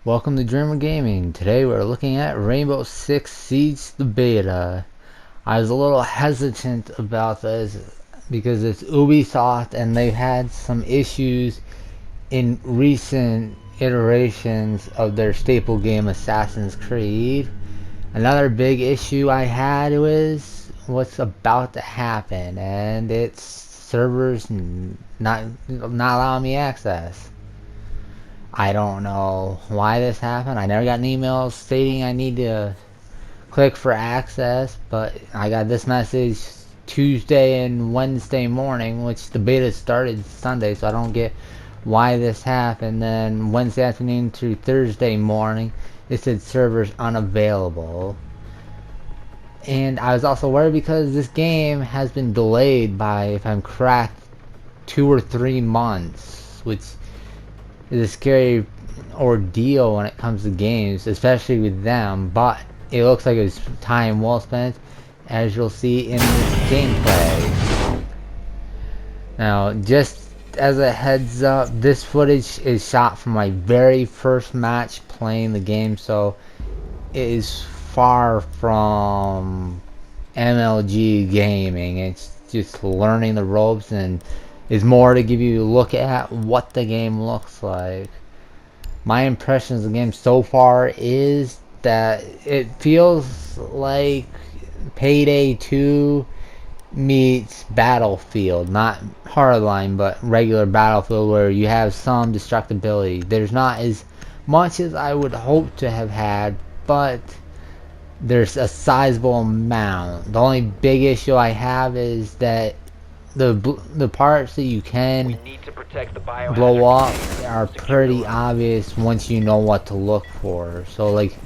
Welcome to Dreamer Gaming. Today we're looking at Rainbow Six Siege the beta. I was a little hesitant about this because it's Ubisoft and they've had some issues in recent iterations of their staple game Assassin's Creed. Another big issue I had was what's about to happen, and it's servers not allowing me access. I don't know why this happened. I never got an email stating I need to click for access, but I got this message Tuesday and Wednesday morning, which the beta started Sunday, so I don't get why this happened. Then Wednesday afternoon through Thursday morning, it said servers unavailable. And I was also worried because this game has been delayed by, if I'm correct, 2 or 3 months, which is a scary ordeal when it comes to games, especially with them, but it looks like it was time well spent, as you'll see in this gameplay. Now, just as a heads up, this footage is shot from my very first match playing the game, so it is far from MLG gaming. It's just learning the ropes and is more to give you a look at what the game looks like. My impressions of the game so far is that it feels like Payday 2 meets Battlefield, not Hardline, but regular Battlefield, where you have some destructibility. There's not as much as I would hope to have had, but there's a sizable amount. The only big issue I have is that the parts that you can blow up are pretty obvious once you know what to look for. So like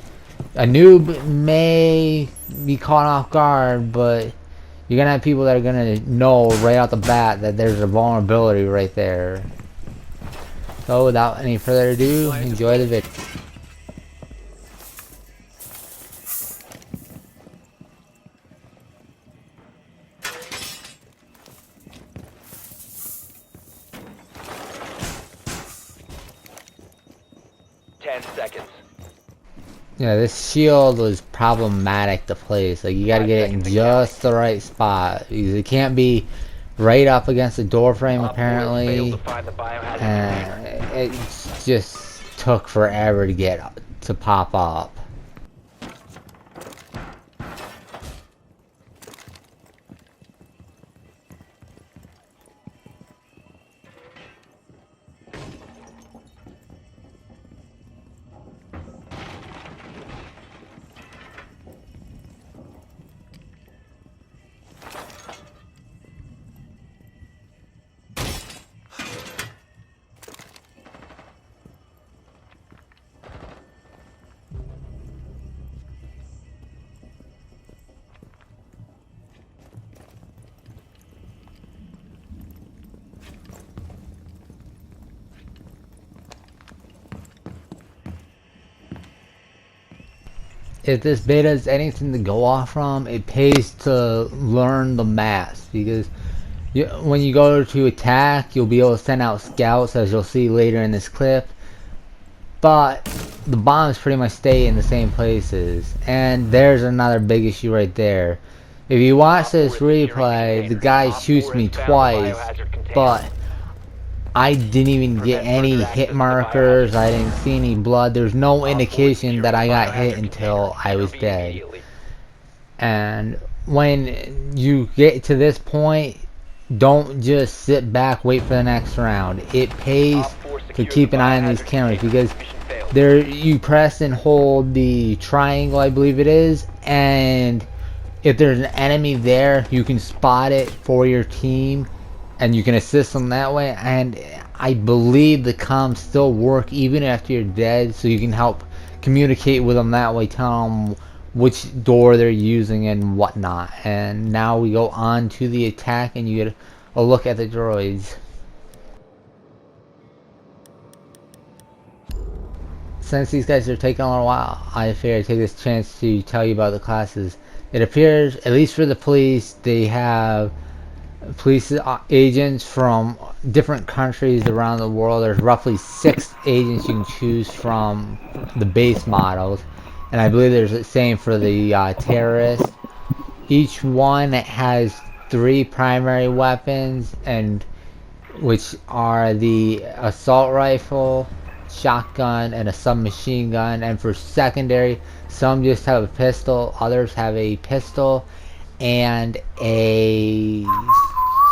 a noob may be caught off guard, but you're gonna have people that are gonna know right out the bat that there's a vulnerability right there. So without any further ado, enjoy the video. 10 seconds. Yeah, this shield was problematic to place. Like, you gotta get it in just the right spot. Because it can't be right up against the door frame, apparently. And it just took forever to get to pop up. If this beta is anything to go off from, it pays to learn the maps, because when you go to attack, you'll be able to send out scouts, as you'll see later in this clip, but the bombs pretty much stay in the same places. And there's another big issue right there. If you watch this replay, the guy shoots me twice, but I didn't even get any hit markers. I didn't see any blood. There's no indication that I got hit until I was dead. And when you get to this point, don't just sit back, wait for the next round. It pays to keep an eye on these cameras, because there you press and hold the triangle, I believe it is, and if there's an enemy there, you can spot it for your team and you can assist them that way. And I believe the comms still work even after you're dead, so you can help communicate with them that way, tell them which door they're using and whatnot. And now we go on to the attack, and you get a look at the droids. Since these guys are taking a little while, I figured I'd take this chance to tell you about the classes. It appears, at least for the police, they have police agents from different countries around the world. There's roughly 6 agents you can choose from the base models, and I believe there's the same for the terrorists. Each one has 3 primary weapons, and which are the assault rifle, shotgun, and a submachine gun. And for secondary, some just have a pistol, others have a pistol and a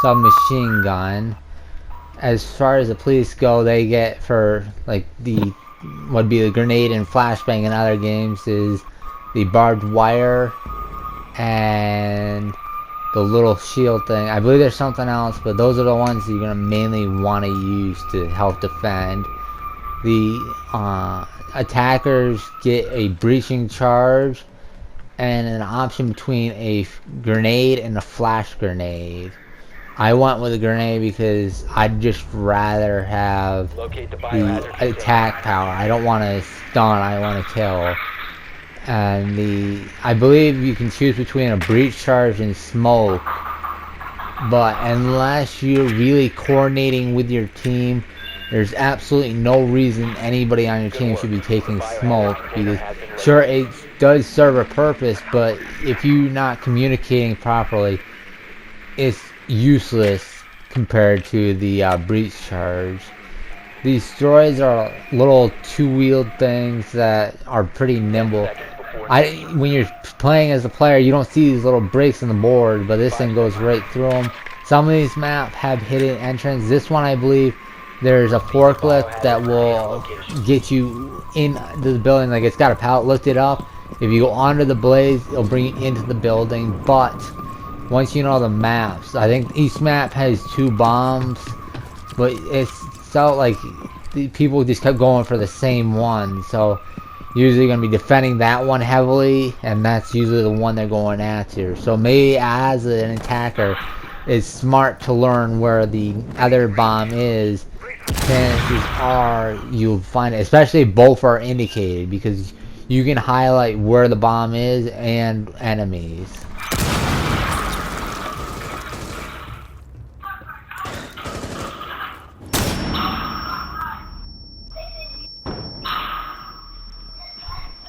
submachine gun. As far as the police go, they get for like the would be the grenade and flashbang in other games is the barbed wire and the little shield thing. I believe there's something else, but those are the ones you're gonna mainly want to use to help defend. The attackers get a breaching charge and an option between a grenade and a flash grenade. I went with a grenade because I'd just rather have the attack power. I don't want to stun, I want to kill. And I believe you can choose between a breach charge and smoke, but unless you're really coordinating with your team, there's absolutely no reason anybody on your team should be taking smoke, because sure, it does serve a purpose, but if you're not communicating properly, it's useless compared to the breach charge. These droids are little two-wheeled things that are pretty nimble. When you're playing as a player, you don't see these little breaks in the board, but this thing goes right through them. Some of these maps have hidden entrance. This one, I believe, there's a forklift that will get you into the building. Like, it's got a pallet lifted up. If you go onto the blaze, it'll bring you into the building. But once you know the maps, I think each map has 2 bombs, but it's so like the people just kept going for the same one. So usually going to be defending that one heavily, and that's usually the one they're going after. So maybe as an attacker, it's smart to learn where the other bomb is. Chances are you'll find it, especially if both are indicated, because you can highlight where the bomb is and enemies.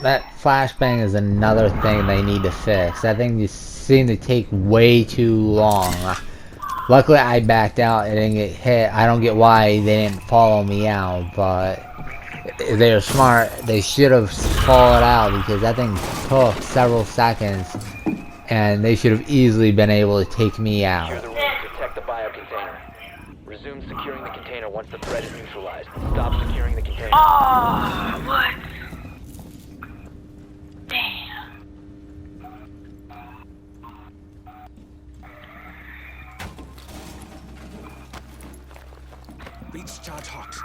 That flashbang is another thing they need to fix. That thing just seemed to take way too long. Luckily I backed out and didn't get hit. I don't get why they didn't follow me out, but if they were smart, they should have followed out, because that thing took several seconds and they should have easily been able to take me out. Secure the room. Protect the biocontainer. Resume securing the container once the threat is neutralized. Stop securing the container. Oh, what? Damn. Breach charge hot.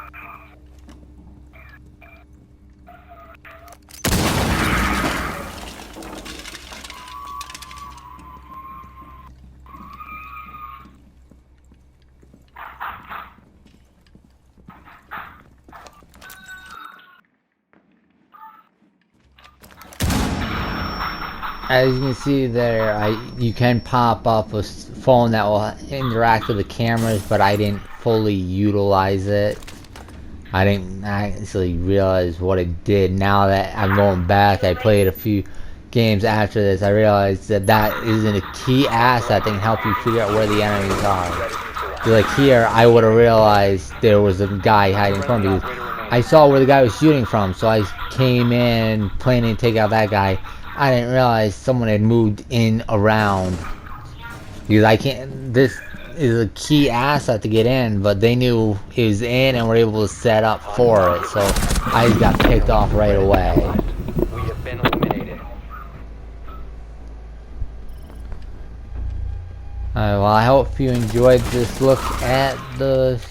As you can see there, you can pop up a phone that will interact with the cameras, but I didn't fully utilize it. I didn't actually realize what it did. Now that I'm going back, I played a few games after this, I realized that that is a key asset that can help you figure out where the enemies are. Like here, I would have realized there was a guy hiding from me, because I saw where the guy was shooting from, so I came in planning to take out that guy. I didn't realize someone had moved in around, because I can't. This is a key asset to get in, but they knew it was in and were able to set up for it, so I just got picked off right away. We have been eliminated. Alright, well, I hope you enjoyed this look at the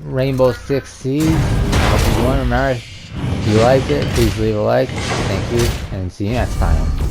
Rainbow Six Siege. I hope you enjoyed. Remember, if you liked it, please leave a like. Thank you, and see you next time.